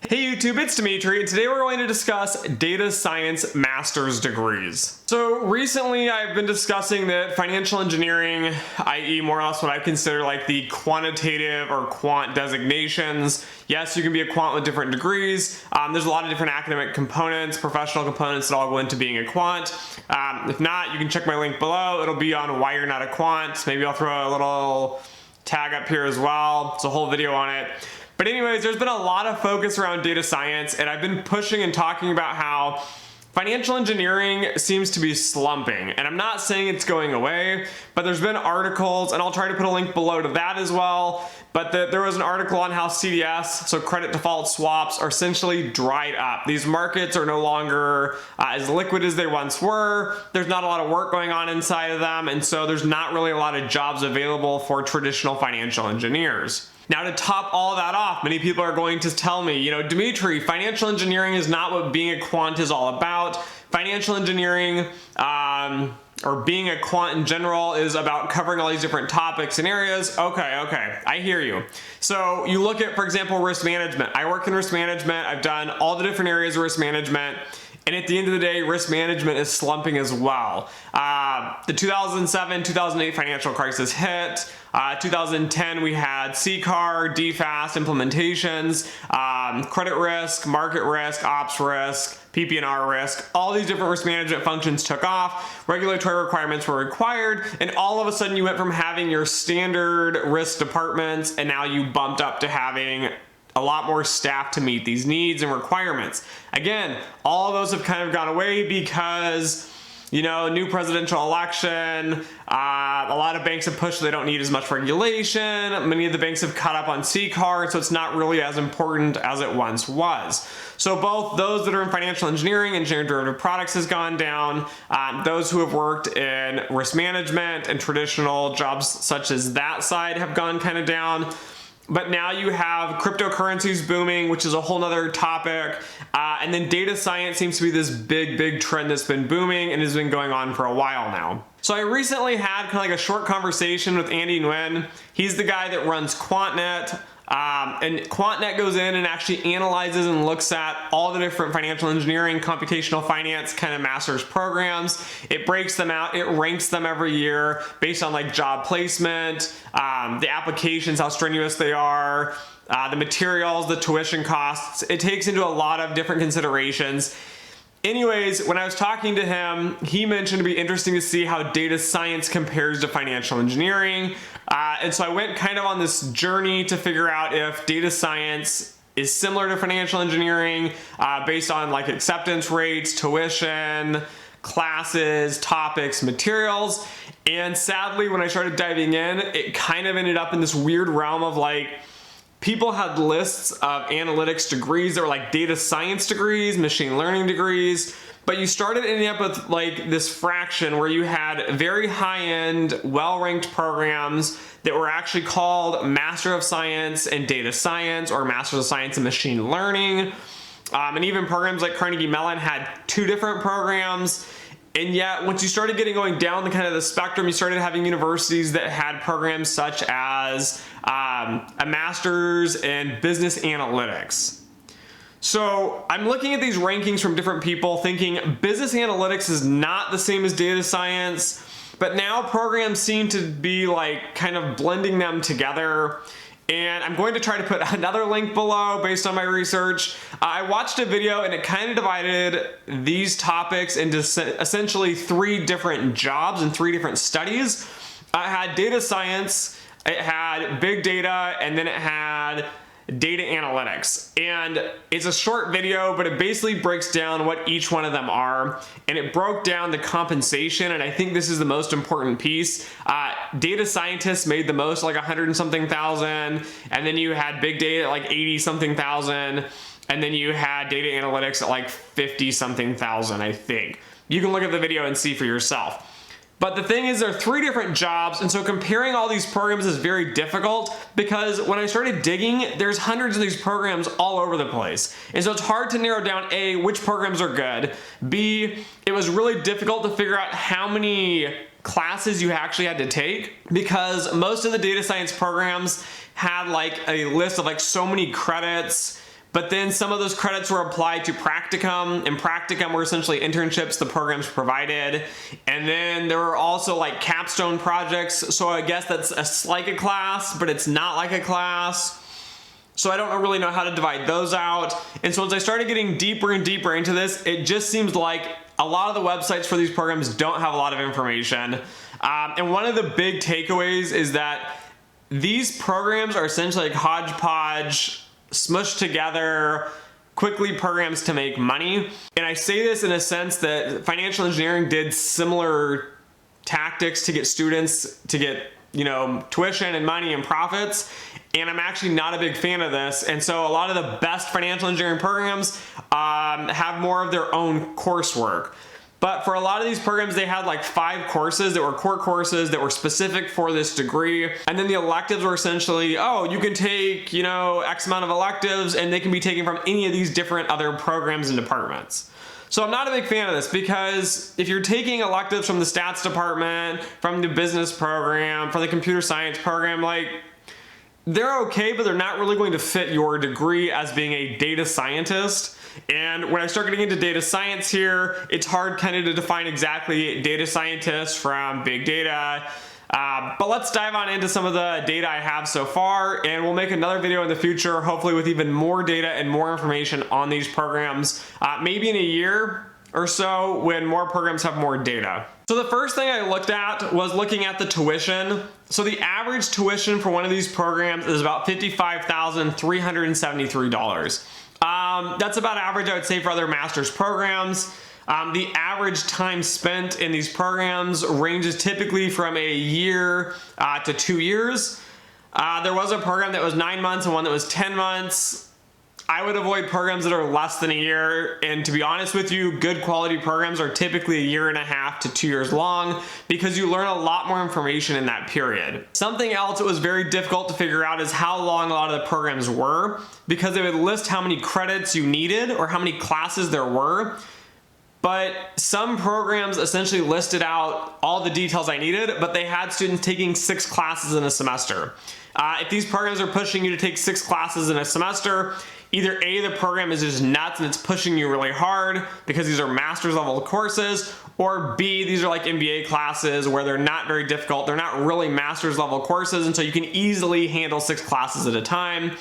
Hey YouTube, it's Dimitri, and today we're going to discuss data science master's degrees. So recently I've been discussing that financial engineering, i.e. more or less what I consider like the quantitative or quant designations. Yes, you can be a quant with different degrees. There's a lot of different academic components, professional components that all go into being a quant. If not, you can check my link below. It'll be on why you're not a quant. Maybe I'll throw a little tag up here as well. It's a whole video on it. But anyways, there's been a lot of focus around data science, and I've been pushing and talking about how financial engineering seems to be slumping. And I'm not saying it's going away, but there's been articles, and I'll try to put a link below to that as well. But there was an article on how CDS, so credit default swaps, are essentially dried up. These markets are no longer as liquid as they once were. There's not a lot of work going on inside of them, and so there's not really a lot of jobs available for traditional financial engineers. Now, to top all of that off, many people are going to tell me, you know, Dimitri, financial engineering is not what being a quant is all about. Financial engineering, or being a quant in general, is about covering all these different topics and areas. Okay, I hear you. So you look at, for example, risk management. I work in risk management. I've done all the different areas of risk management. And at the end of the day, risk management is slumping as well. The 2007-2008 financial crisis hit. 2010, we had CCAR, DFAST implementations, credit risk, market risk, ops risk, PP&R risk. All these different risk management functions took off. Regulatory requirements were required, and all of a sudden you went from having your standard risk departments, and now you bumped up to having a lot more staff to meet these needs and requirements. Again, all of those have kind of gone away because, you know, new presidential election, a lot of banks have pushed they don't need as much regulation. Many of the banks have caught up on CCAR, so it's not really as important as it once was. So both those that are in financial engineering, engineering derivative products has gone down. Those who have worked in risk management and traditional jobs such as that side have gone kind of down. But now you have cryptocurrencies booming, which is a whole nother topic. And then data science seems to be this big trend that's been booming and has been going on for a while now. So I recently had kind of like a short conversation with Andy Nguyen. He's the guy that runs QuantNet. And QuantNet goes in and actually analyzes and looks at all the different financial engineering, computational finance kind of master's programs. It breaks them out, it ranks them every year based on like job placement, the applications, how strenuous they are, the materials, the tuition costs. It takes into a lot of different considerations. Anyways, when I was talking to him, he mentioned it'd be interesting to see how data science compares to financial engineering. And so I went kind of on this journey to figure out if data science is similar to financial engineering based on like acceptance rates, tuition, classes, topics, materials. And sadly, when I started diving in, it kind of ended up in this weird realm of like, people had lists of analytics degrees that were like data science degrees, machine learning degrees, but you started ending up with like this fraction where you had very high-end, well-ranked programs that were actually called Master of Science and Data Science or Master of Science and Machine Learning. And even programs like Carnegie Mellon had 2 different programs. And yet, once you started going down the kind of the spectrum, you started having universities that had programs such as a master's in business analytics. So I'm looking at these rankings from different people thinking business analytics is not the same as data science, but now programs seem to be like kind of blending them together. And I'm going to try to put another link below based on my research. I watched a video and it kind of divided these topics into essentially 3 different jobs and 3 different studies. It had data science, it had big data, and then it had data analytics. And it's a short video, but it basically breaks down what each one of them are. And it broke down the compensation, and I think this is the most important piece. Data scientists made the most, like 100 and something thousand, and then you had big data at like 80 something thousand, and then you had data analytics at like 50 something thousand, I think. You can look at the video and see for yourself. But the thing is, there are 3 different jobs, and so comparing all these programs is very difficult because when I started digging, there's hundreds of these programs all over the place. And so it's hard to narrow down A, which programs are good, B, it was really difficult to figure out how many classes you actually had to take because most of the data science programs had like a list of like so many credits, but then some of those credits were applied to practicum, and practicum were essentially internships the programs provided. And then there were also like capstone projects, so I guess that's like a class, but it's not like a class. So I don't really know how to divide those out. And so as I started getting deeper and deeper into this, it just seems like a lot of the websites for these programs don't have a lot of information. And one of the big takeaways is that these programs are essentially like hodgepodge, smushed together, quickly programs to make money. And I say this in a sense that financial engineering did similar tactics to get students to get, tuition and money and profits. And I'm actually not a big fan of this. And so a lot of the best financial engineering programs have more of their own coursework. But for a lot of these programs, they had like 5 courses that were core courses that were specific for this degree. And then the electives were essentially, you can take, X amount of electives, and they can be taken from any of these different other programs and departments. So I'm not a big fan of this, because if you're taking electives from the stats department, from the business program, from the computer science program, they're okay, but they're not really going to fit your degree as being a data scientist. And when I start getting into data science here, it's hard kind of to define exactly data scientists from big data. But let's dive on into some of the data I have so far, and we'll make another video in the future, hopefully with even more data and more information on these programs, maybe in a year or so when more programs have more data. So the first thing I looked at was looking at the tuition. So the average tuition for one of these programs is about $55,373. That's about average, I would say, for other master's programs. The average time spent in these programs ranges typically from a year to 2 years. There was a program that was 9 months and one that was 10 months. I would avoid programs that are less than a year, and to be honest with you, good quality programs are typically 1.5 to 2 years long, because you learn a lot more information in that period. Something else that was very difficult to figure out is how long a lot of the programs were, because they would list how many credits you needed or how many classes there were. But some programs essentially listed out all the details I needed, but they had students taking 6 classes in a semester. If these programs are pushing you to take 6 classes in a semester, either A, the program is just nuts and it's pushing you really hard because these are master's level courses, or B, these are like MBA classes where they're not very difficult. They're not really master's level courses, and so you can easily handle 6 classes at a time.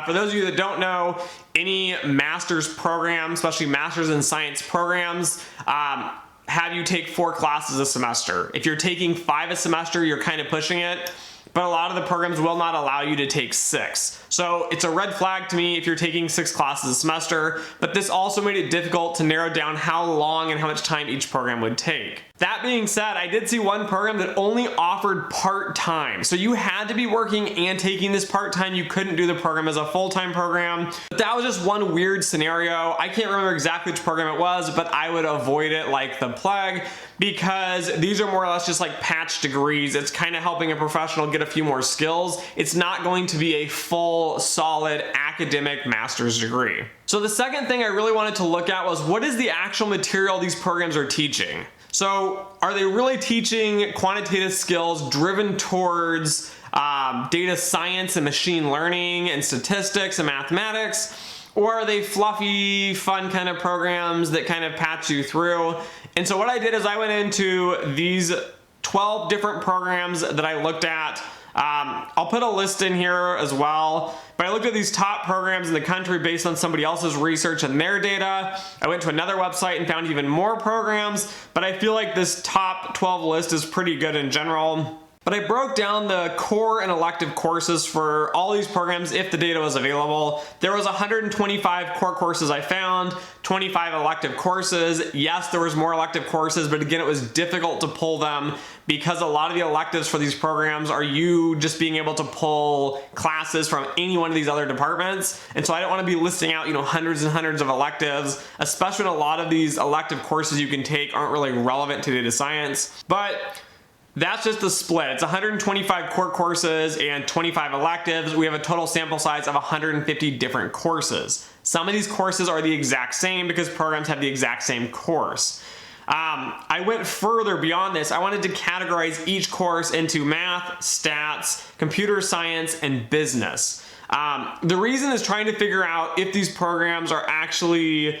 For those of you that don't know, any master's program, especially master's in science programs, have you take 4 classes a semester. If you're taking 5 a semester, you're kind of pushing it. But a lot of the programs will not allow you to take 6. So it's a red flag to me if you're taking 6 classes a semester, but this also made it difficult to narrow down how long and how much time each program would take. That being said, I did see one program that only offered part-time. So you had to be working and taking this part-time. You couldn't do the program as a full-time program. But that was just one weird scenario. I can't remember exactly which program it was, but I would avoid it like the plague, because these are more or less just like patch degrees. It's kind of helping a professional get a few more skills. It's not going to be a full, solid academic master's degree. So the second thing I really wanted to look at was, what is the actual material these programs are teaching? So are they really teaching quantitative skills driven towards data science and machine learning and statistics and mathematics? Or are they fluffy, fun kind of programs that kind of patch you through? And so what I did is I went into these 12 different programs that I looked at. I'll put a list in here as well, but I looked at these top programs in the country based on somebody else's research and their data. I went to another website and found even more programs, but I feel like this top 12 list is pretty good in general. But I broke down the core and elective courses for all these programs if the data was available. There was 125 core courses I found, 25 elective courses. Yes, there was more elective courses, but again, it was difficult to pull them because a lot of the electives for these programs are you just being able to pull classes from any one of these other departments. And so I don't want to be listing out, hundreds and hundreds of electives, especially when a lot of these elective courses you can take aren't really relevant to data science. But that's just the split. It's 125 core courses and 25 electives. We have a total sample size of 150 different courses. Some of these courses are the exact same because programs have the exact same course. I went further beyond this. I wanted to categorize each course into math, stats, computer science, and business. The reason is trying to figure out if these programs are actually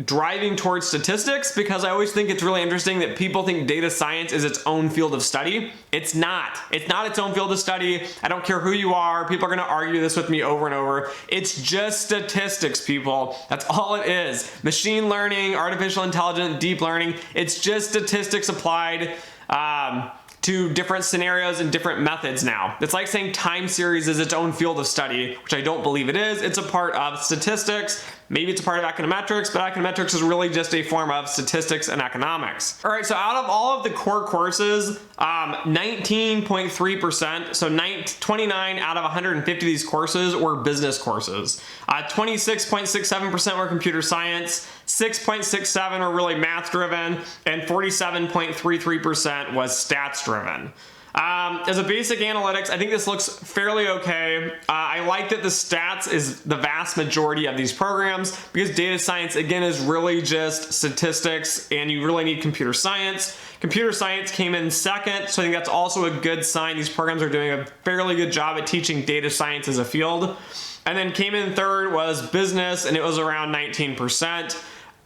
driving towards statistics, because I always think it's really interesting that people think data science is its own field of study. It's not. It's not its own field of study. I don't care who you are. People are going to argue this with me over and over. It's just statistics, people. That's all it is. Machine learning, artificial intelligence, deep learning. It's just statistics applied to different scenarios and different methods now. It's like saying time series is its own field of study, which I don't believe it is. It's a part of statistics. Maybe it's a part of econometrics, but econometrics is really just a form of statistics and economics. All right, so out of all of the core courses, 19.3%, so 29 out of 150 of these courses were business courses. 26.67% were computer science, 6.67 were really math driven, and 47.33% was stats driven. As a basic analytics, I think this looks fairly okay. I like that the stats is the vast majority of these programs, because data science, again, is really just statistics, and you really need computer science. Computer science came in second, so I think that's also a good sign. These programs are doing a fairly good job at teaching data science as a field. And then came in third was business, and it was around 19%.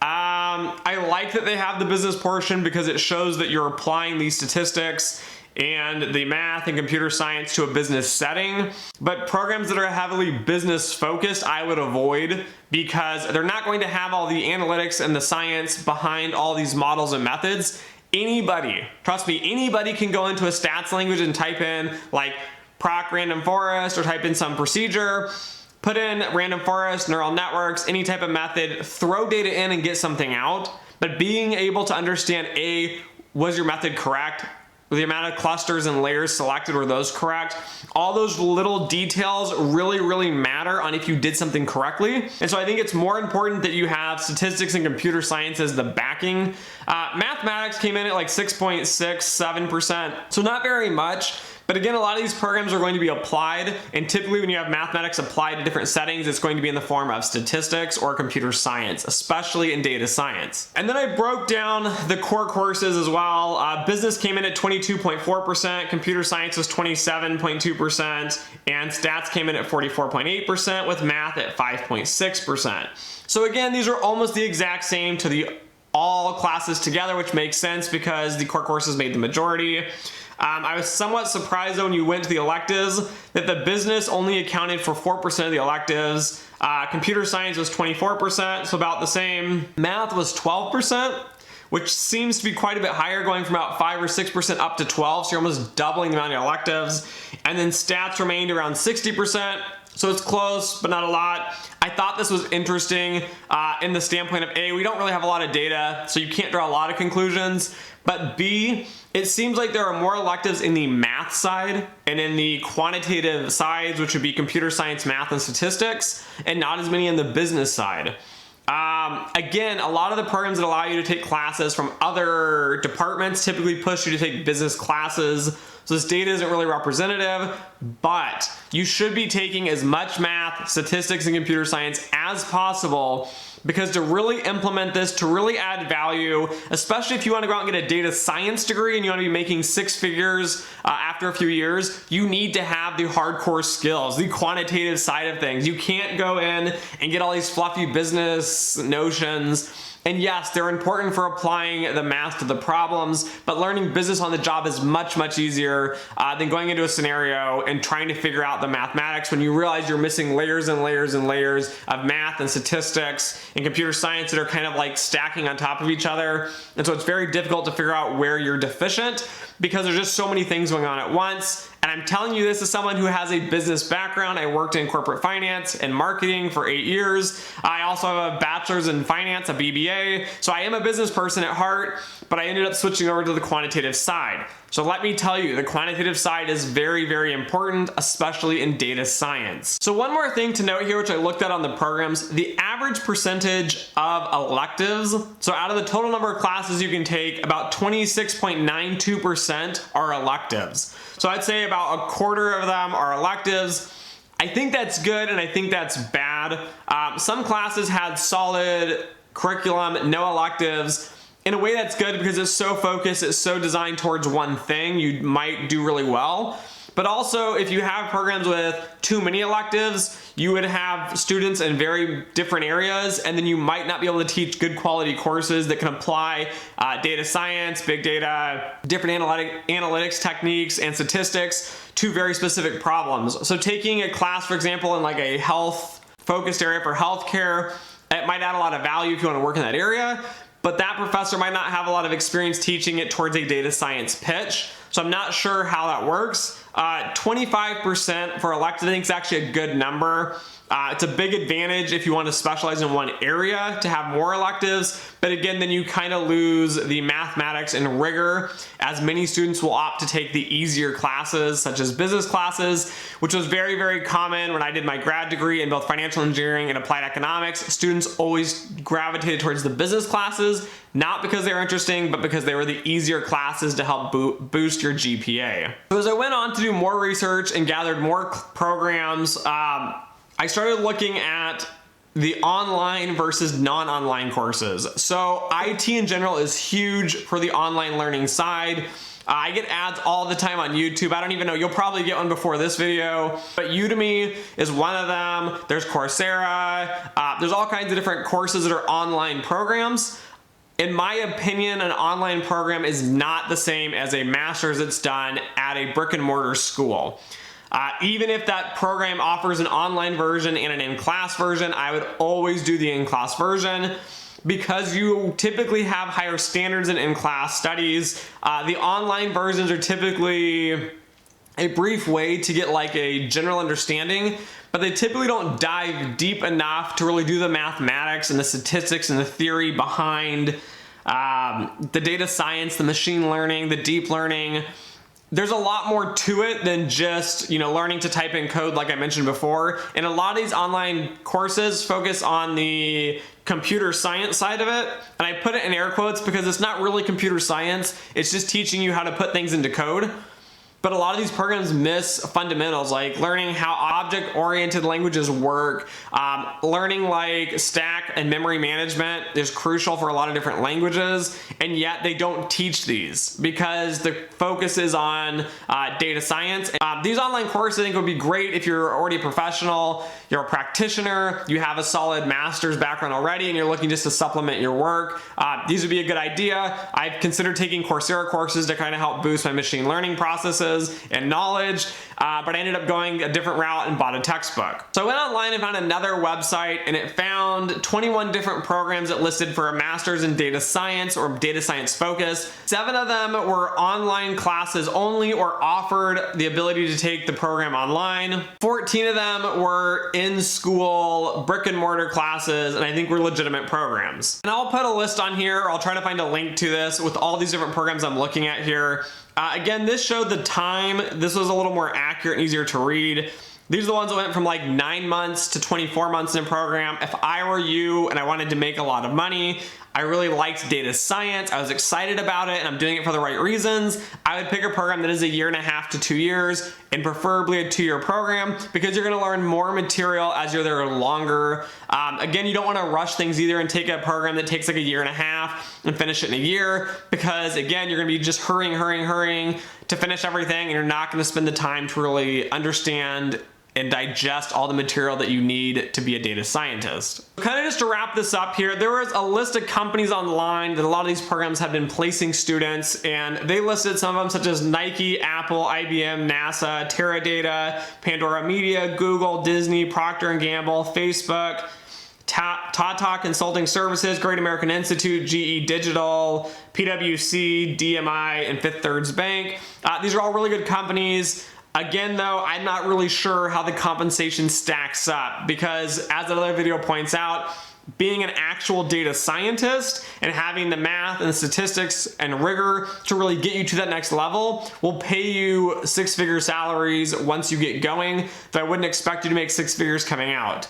I like that they have the business portion because it shows that you're applying these statistics and the math and computer science to a business setting. But programs that are heavily business focused, I would avoid, because they're not going to have all the analytics and the science behind all these models and methods. Anybody, trust me, anybody can go into a stats language and type in like proc random forest, or type in some procedure, put in random forest, neural networks, any type of method, throw data in and get something out. But being able to understand, was your method correct? The amount of clusters and layers selected, were those correct? All those little details really matter on if you did something correctly. And so I think it's more important that you have statistics and computer science as the backing. Mathematics came in at like 6.67%, so not very much. But again, a lot of these programs are going to be applied, and typically when you have mathematics applied to different settings, it's going to be in the form of statistics or computer science, especially in data science. And then I broke down the core courses as well. Business came in at 22.4%, computer science was 27.2%, and stats came in at 44.8%, with math at 5.6%. So again, these are almost the exact same to the all classes together, which makes sense because the core courses made the majority. I was somewhat surprised though when you went to the electives that the business only accounted for 4% of the electives. Computer science was 24%, so about the same. Math was 12%, which seems to be quite a bit higher, going from about 5 or 6% up to 12, so you're almost doubling the amount of electives. And then stats remained around 60%, so it's close, but not a lot. I thought this was interesting in the standpoint of A, we don't really have a lot of data, so you can't draw a lot of conclusions. But B, it seems like there are more electives in the math side and in the quantitative sides, which would be computer science, math, and statistics, and not as many in the business side. Again, a lot of the programs that allow you to take classes from other departments typically push you to take business classes. So this data isn't really representative, but you should be taking as much math, statistics, and computer science as possible, because to really implement this, to really add value, especially if you want to go out and get a data science degree and you want to be making six figures after a few years, you need to have the hardcore skills, the quantitative side of things. You can't go in and get all these fluffy business notions. And yes, they're important for applying the math to the problems, but learning business on the job is much easier than going into a scenario and trying to figure out the mathematics when you realize you're missing layers and layers and layers of math and statistics and computer science that are kind of like stacking on top of each other. And so it's very difficult to figure out where you're deficient, because there's just so many things going on at once. And I'm telling you this as someone who has a business background. I worked in corporate finance and marketing for 8 years. I also have a bachelor's in finance, a BBA. So I am a business person at heart, but I ended up switching over to the quantitative side. So let me tell you, the quantitative side is very important, especially in data science. So one more thing to note here, which I looked at on the programs, the average percentage of electives. So out of the total number of classes you can take, about 26.92% are electives. So I'd say about a quarter of them are electives. I think that's good and I think that's bad. Some classes had solid curriculum, no electives. In a way that's good because it's so focused, it's so designed towards one thing, you might do really well. But also, if you have programs with too many electives, you would have students in very different areas, and then you might not be able to teach good quality courses that can apply data science, big data, different analytics techniques and statistics to very specific problems. So taking a class, for example, in like a health focused area for healthcare, it might add a lot of value if you want to work in that area, but that professor might not have a lot of experience teaching it towards a data science pitch. So I'm not sure how that works. 25% for electives, I think, is actually a good number. It's a big advantage if you want to specialize in one area to have more electives, but again, then you kind of lose the mathematics and rigor, as many students will opt to take the easier classes, such as business classes, which was very, very common when I did my grad degree in both financial engineering and applied economics. Students always gravitated towards the business classes, not because they were interesting, but because they were the easier classes to help boost your GPA. So as I went on to do more research and gathered more programs, I started looking at the online versus non-online courses. So IT in general is huge for the online learning side. I get ads all the time on YouTube. I don't even know, you'll probably get one before this video, but Udemy is one of them. There's Coursera. There's all kinds of different courses that are online programs. In my opinion, an online program is not the same as a master's that's done at a brick and mortar school. Even if that program offers an online version and an in-class version, I would always do the in-class version because you typically have higher standards in in-class studies. The online versions are typically a brief way to get like a general understanding, but they typically don't dive deep enough to really do the mathematics and the statistics and the theory behind the data science, the machine learning, the deep learning. There's a lot more to it than just, learning to type in code like I mentioned before. And a lot of these online courses focus on the computer science side of it. And I put it in air quotes because it's not really computer science. It's just teaching you how to put things into code. But a lot of these programs miss fundamentals, like learning how object-oriented languages work. Learning like stack and memory management is crucial for a lot of different languages, and yet they don't teach these because the focus is on data science. These online courses I think would be great if you're already a professional, you're a practitioner, you have a solid master's background already, and you're looking just to supplement your work. These would be a good idea. I've considered taking Coursera courses to kind of help boost my machine learning processes and knowledge, but I ended up going a different route and bought a textbook. So I went online and found another website, and it found 21 different programs that listed for a master's in data science or data science focus. 7 of them were online classes only or offered the ability to take the program online. 14 of them were in-school brick and mortar classes, and I think were legitimate programs. And I'll put a list on here, or I'll try to find a link to this with all these different programs I'm looking at here. Again, this showed the time. This was a little more accurate and easier to read. These are the ones that went from like 9 months to 24 months in a program. If I were you and I wanted to make a lot of money, I really liked data science, I was excited about it, and I'm doing it for the right reasons, I would pick a program that is 1.5 to 2 years, and preferably a 2-year program, because you're gonna learn more material as you're there longer. Again, you don't wanna rush things either and take a program that takes like 1.5 years and finish it in a year, because again, you're gonna be just hurrying to finish everything, and you're not gonna spend the time to really understand and digest all the material that you need to be a data scientist. Kind of just to wrap this up here, there was a list of companies online that a lot of these programs have been placing students, and they listed some of them such as Nike, Apple, IBM, NASA, Teradata, Pandora Media, Google, Disney, Procter & Gamble, Facebook, Tata Consulting Services, Great American Institute, GE Digital, PwC, DMI, and Fifth Third Bank. These are all really good companies. Again though, I'm not really sure how the compensation stacks up, because as another video points out, being an actual data scientist and having the math and the statistics and rigor to really get you to that next level will pay you 6-figure salaries once you get going, but I wouldn't expect you to make 6 figures coming out.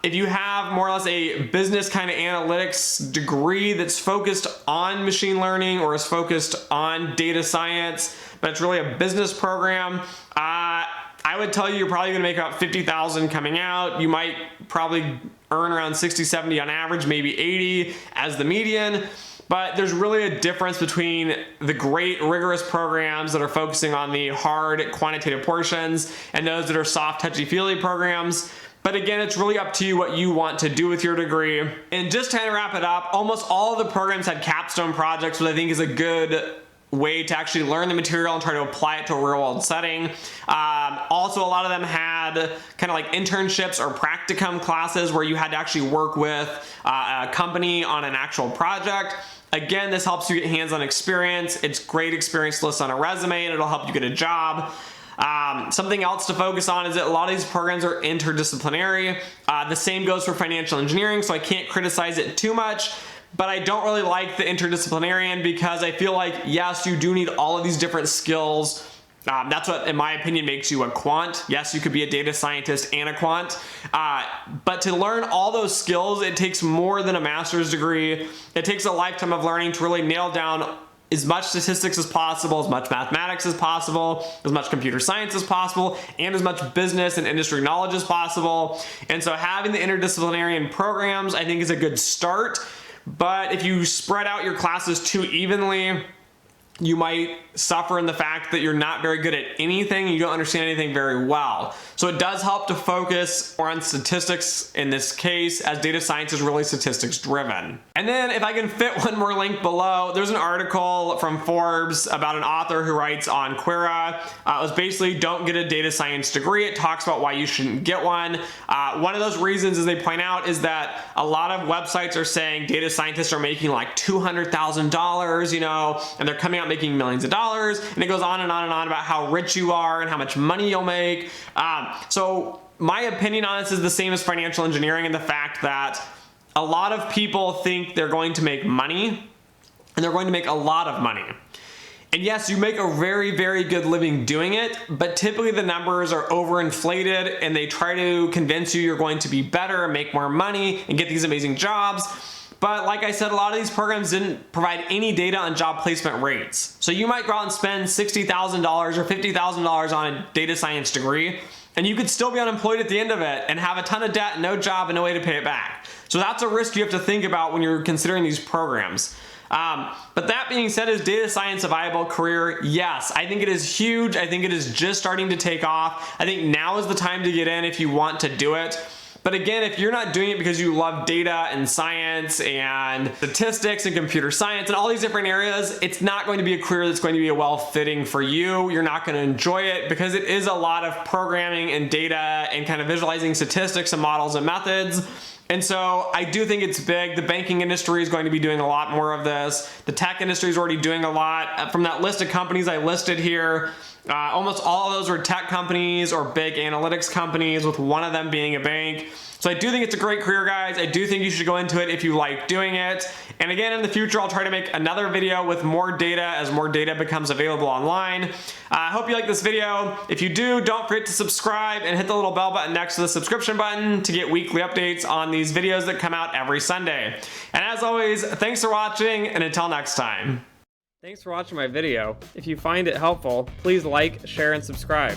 If you have more or less a business kind of analytics degree that's focused on machine learning or is focused on data science, but it's really a business program, I would tell you you're probably gonna make about 50,000 coming out. You might probably earn around 60, 70 on average, maybe 80 as the median. But there's really a difference between the great rigorous programs that are focusing on the hard quantitative portions and those that are soft touchy-feely programs. But again, it's really up to you what you want to do with your degree. And just to kind of wrap it up, almost all of the programs had capstone projects, which I think is a good way to actually learn the material and try to apply it to a real world setting. Also, a lot of them had kind of like internships or practicum classes where you had to actually work with a company on an actual project. Again, this helps you get hands-on experience. It's great experience to list on a resume, and it'll help you get a job. Something else to focus on is that a lot of these programs are interdisciplinary. The same goes for financial engineering, so I can't criticize it too much. But I don't really like the interdisciplinarian because I feel like, yes, you do need all of these different skills. That's what, in my opinion, makes you a quant. Yes, you could be a data scientist and a quant. But to learn all those skills, it takes more than a master's degree. It takes a lifetime of learning to really nail down as much statistics as possible, as much mathematics as possible, as much computer science as possible, and as much business and industry knowledge as possible. And so having the interdisciplinary programs, I think, is a good start. But if you spread out your classes too evenly, you might suffer in the fact that you're not very good at anything, you don't understand anything very well. So it does help to focus more on statistics in this case, as data science is really statistics driven. And then if I can fit one more link below, there's an article from Forbes about an author who writes on Quora. It was basically, don't get a data science degree. It talks about why you shouldn't get one. One of those reasons, as they point out, is that a lot of websites are saying data scientists are making like $200,000, you know, and they're coming out making millions of dollars, and it goes on and on and on about how rich you are and how much money you'll make. So my opinion on this is the same as financial engineering, and the fact that a lot of people think they're going to make money, and they're going to make a lot of money. And yes, you make a very, very good living doing it, but typically the numbers are overinflated, and they try to convince you you're going to be better, make more money, and get these amazing jobs. But like I said, a lot of these programs didn't provide any data on job placement rates. So you might go out and spend $60,000 or $50,000 on a data science degree, and you could still be unemployed at the end of it and have a ton of debt, no job, and no way to pay it back. So that's a risk you have to think about when you're considering these programs. But that being said, is data science a viable career? Yes, I think it is huge. I think it is just starting to take off. I think now is the time to get in if you want to do it. But again, if you're not doing it because you love data and science and statistics and computer science and all these different areas, it's not going to be a career that's going to be a well-fitting for you. You're not going to enjoy it because it is a lot of programming and data and kind of visualizing statistics and models and methods. And so I do think it's big. The banking industry is going to be doing a lot more of this. The tech industry is already doing a lot. From that list of companies I listed here, almost all of those were tech companies or big analytics companies, with one of them being a bank. So I do think it's a great career, guys. I do think you should go into it if you like doing it. And again, in the future, I'll try to make another video with more data as more data becomes available online. I hope you like this video. If you do, don't forget to subscribe and hit the little bell button next to the subscription button to get weekly updates on these videos that come out every Sunday. And as always, thanks for watching, and until next time. Thanks for watching my video. If you find it helpful, please like, share, and subscribe.